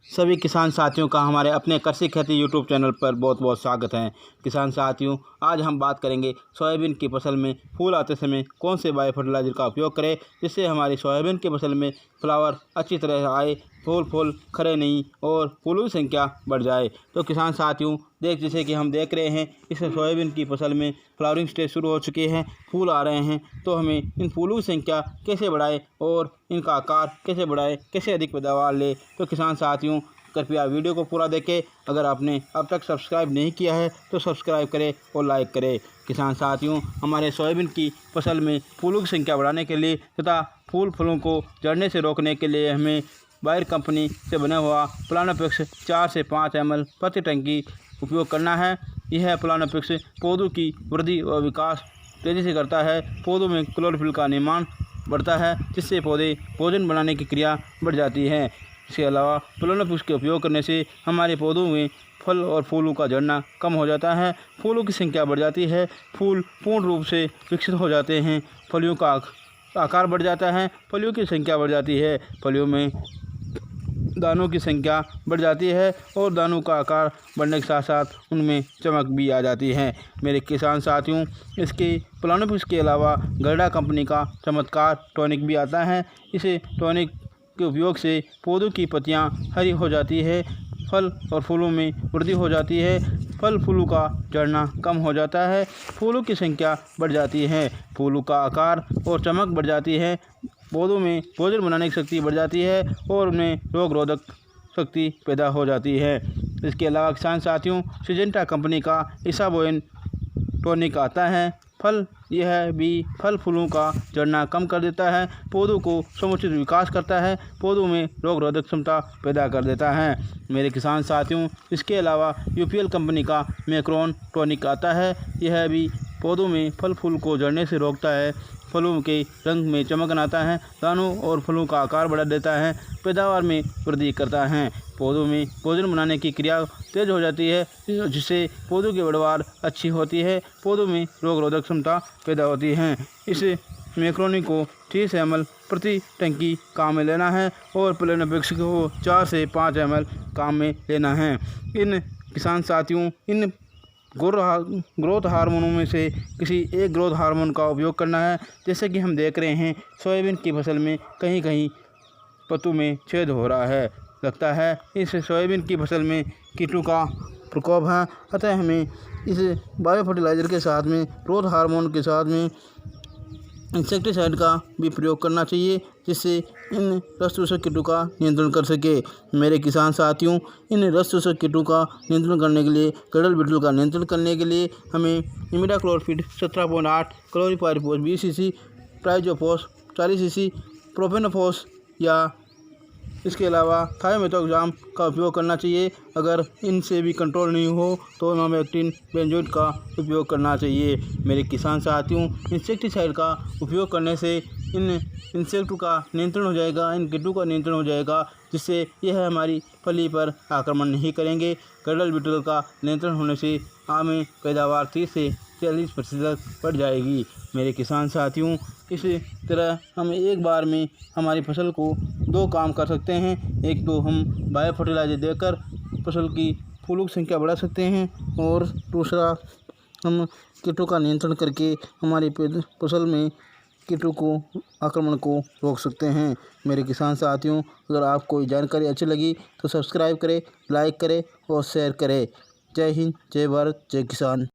सभी किसान साथियों का हमारे अपने कृषि खेती यूट्यूब चैनल पर बहुत बहुत स्वागत है। किसान साथियों, आज हम बात करेंगे सोयाबीन की फसल में फूल आते समय कौन से बायो फर्टिलाइजर का उपयोग करें जिससे हमारी सोयाबीन की फसल में फ्लावर अच्छी तरह आए, फूल खरे नहीं और फूलों की संख्या बढ़ जाए। तो किसान साथियों, जैसे कि हम देख रहे हैं इस सोयाबीन की फसल में फ्लावरिंग स्टेज शुरू हो चुके हैं, फूल आ रहे हैं। तो हमें इन फूलों की संख्या कैसे बढ़ाए और इनका आकार कैसे बढ़ाए, कैसे अधिक पैदावार ले। तो किसान साथियों, कृपया वीडियो को पूरा देखें। अगर आपने अब तक सब्सक्राइब नहीं किया है तो सब्सक्राइब करें और लाइक करें। किसान साथियों, हमारे सोयाबीन की फसल में फूलों की संख्या बढ़ाने के लिए तथा फूलों को झड़ने से रोकने के लिए हमें बायर कंपनी से बना हुआ प्लानोपिक्स 4 से 5 ml प्रति टंकी उपयोग करना है। यह प्लानोपिक्स पौधों की वृद्धि और विकास तेज़ी से करता है। पौधों में क्लोरोफिल का निर्माण बढ़ता है जिससे पौधे भोजन बनाने की क्रिया बढ़ जाती है। इसके अलावा प्लानोपिक्स के उपयोग करने से हमारे पौधों में फल और फूलों का झड़ना कम हो जाता है, फूलों की संख्या बढ़ जाती है, फूल पूर्ण रूप से विकसित हो जाते हैं, फलियों का आकार बढ़ जाता है, फलियों की संख्या बढ़ जाती है, फलियों में दानों की संख्या बढ़ जाती है और दानों का आकार बढ़ने के साथ साथ उनमें चमक भी आ जाती है। मेरे किसान साथियों, इसके प्लानोपिक्स के अलावा गर्डा कंपनी का चमत्कार टॉनिक भी आता है। इसे टॉनिक के उपयोग से पौधों की पत्तियां हरी हो जाती है, फल और फूलों में वृद्धि हो जाती है, फल फूलों का झड़ना कम हो जाता है, फूलों की संख्या बढ़ जाती है, फूलों का आकार और चमक बढ़ जाती है, पौधों में भोजन बनाने की शक्ति बढ़ जाती है और उनमें रोग रोधक शक्ति पैदा हो जाती है। इसके अलावा किसान साथियों, सिजेंटा कंपनी का इसाबोइन टॉनिक आता है। यह भी फल फूलों का झड़ना कम कर देता है, पौधों को समुचित विकास करता है, पौधों में रोग रोधक क्षमता पैदा कर देता है। मेरे किसान साथियों, इसके अलावा यूपीएल कंपनी का मैक्रोन टॉनिक आता है। यह भी पौधों में फल फूल को झड़ने से रोकता है, फलों के रंग में चमक लाता है, दानों और फलों का आकार बढ़ा देता है, पैदावार में वृद्धि करता है, पौधों में भोजन बनाने की क्रिया तेज हो जाती है जिससे पौधों की पैदावार अच्छी होती है, पौधों में रोग रोधक क्षमता पैदा होती है। इस मैक्रोनी को 30 ml प्रति टंकी काम में लेना है और प्लानोपिक्स को 4 से 5 ml काम में लेना है। इन किसान साथियों, इन ग्रोथ हार्मोनों में से किसी एक ग्रोथ हार्मोन का उपयोग करना है। जैसे कि हम देख रहे हैं सोयाबीन की फसल में कहीं कहीं पत्तों में छेद हो रहा है, लगता है इस सोयाबीन की फसल में कीटों का प्रकोप है। अतः हमें इस बायो फर्टिलाइज़र के साथ में ग्रोथ हार्मोन के साथ में इंसेक्टिसाइड का भी प्रयोग करना चाहिए जिससे इन रस चूसक कीटों का नियंत्रण कर सके। मेरे किसान साथियों, इन रस चूसक कीटों का नियंत्रण करने के लिए, कडल बिटल का नियंत्रण करने के लिए हमें इमिडाक्लोरपिड 17.8, क्लोरीपाइरिफॉस 20 cc, ट्राइजोफॉस 40 cc, प्रोफेनोफॉस या इसके अलावा थायोमेथोक्साम का उपयोग करना चाहिए। अगर इनसे भी कंट्रोल नहीं हो तो इमामेक्टिन बेंजोएट का उपयोग करना चाहिए। मेरे किसान साथियों, इंसेक्टिसाइड का उपयोग करने से इन इंसेक्ट का नियंत्रण हो जाएगा, इन कीटों का नियंत्रण हो जाएगा जिससे यह हमारी फली पर आक्रमण नहीं करेंगे। कडल बिटल का नियंत्रण होने से हमें पैदावार 30 से 40% बढ़ जाएगी। मेरे किसान साथियों, इस तरह हम एक बार में हमारी फसल को 2 काम कर सकते हैं। एक तो हम बायो फर्टिलाइजर देकर फसल की फूलों की संख्या बढ़ा सकते हैं और दूसरा हम कीटों का नियंत्रण करके हमारी फसल में कीटों को आक्रमण को रोक सकते हैं। मेरे किसान साथियों, अगर आपको जानकारी अच्छी लगी तो सब्सक्राइब करें, लाइक करें और शेयर करें। जय हिंद, जय भारत, जय किसान।